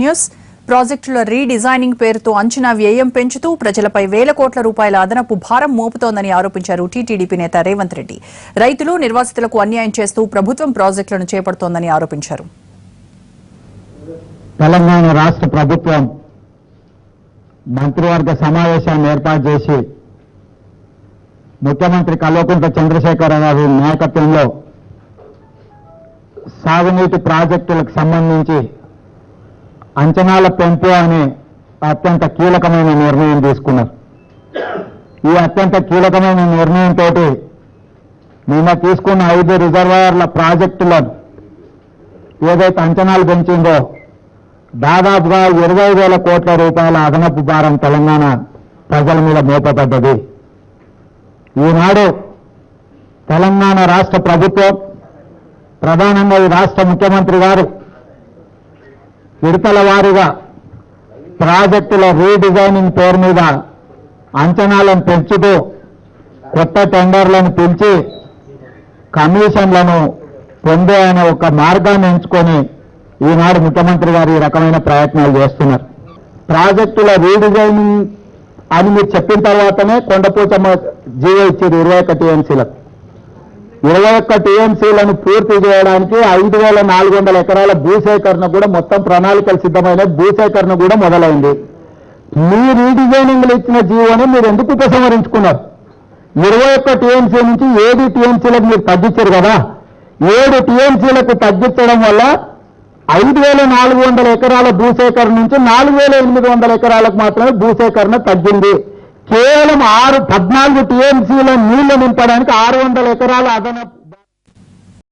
News. ప్రాజెక్టుల redesigning పేరుతో అంచనా వ్యయం పెంచుతూ ప్రజలపై వేల కోట్ల రూపాయల అదనపు భారం మోపుతోందని ఆరోపించారు టీటీడీపీ నేత రేవంత్ రెడ్డి. రైతులు, నిర్వాసితులకు అన్యాయం చేస్తూ ప్రభుత్వం ప్రాజెక్టులను చేపడుతోందని ఆరోపించారు. తెలంగాణ రాష్ట్ర ప్రభుత్వం మంత్రివర్గ సమావేశాన్ని ఏర్పాటు చేసి ముఖ్యమంత్రి కల్వకుంట్ల చంద్రశేఖరరావు గారి నాయకత్వంలో సాగునీటి ప్రాజెక్టులకు సంబంధించి అంచనాల పెంపు అనే అత్యంత కీలకమైన నిర్ణయం తీసుకున్నారు. ఈ అత్యంత కీలకమైన నిర్ణయంతో నిన్న తీసుకున్న 5 రిజర్వాయర్ల ప్రాజెక్టులను ఏదైతే అంచనాలు పెంచిందో దాదాపుగా 20,000 కోట్ల రూపాయల అదనపు భారం తెలంగాణ ప్రజల మీద మోపబడ్డది. ఈనాడు తెలంగాణ రాష్ట్ర ప్రభుత్వం, ప్రధానంగా ఈ రాష్ట్ర ముఖ్యమంత్రి గారు విడతల వారీగా ప్రాజెక్టుల రీడిజైనింగ్ పేరు మీద అంచనాలను పెంచుతూ కొత్త టెండర్లను పిలిచి కమిషన్లను పొందే అనే ఒక మార్గాన్ని ఎంచుకొని ఈనాడు ముఖ్యమంత్రి గారు ఈ రకమైన ప్రయత్నాలు చేస్తున్నారు. ప్రాజెక్టుల రీడిజైనింగ్ అని మీరు చెప్పిన తర్వాతనే కొండపోచమ్మ జీవో ఇచ్చారు 21 టీఎంసీలకు. 21 టీఎంసీలను పూర్తి చేయడానికి 5,400 ఎకరాల భూసేకరణ కూడా మొత్తం ప్రణాళికలు సిద్ధమైన భూసేకరణ కూడా మొదలైంది. మీ రీడిజైనింగ్లు ఇచ్చిన జీవోని మీరు ఎందుకు ఉపసంహరించుకున్నారు? 21 టీఎంసీ నుంచి 7 టీఎంసీలకు మీరు తగ్గించారు కదా. 7 టీఎంసీలకు తగ్గించడం వల్ల 5,400 ఎకరాల భూసేకరణ నుంచి 4,800 ఎకరాలకు మాత్రమే భూసేకరణ తగ్గింది. కేవలం 14 టీఎంసీల నీళ్లు నింపడానికి 600 ఎకరాల అదనపు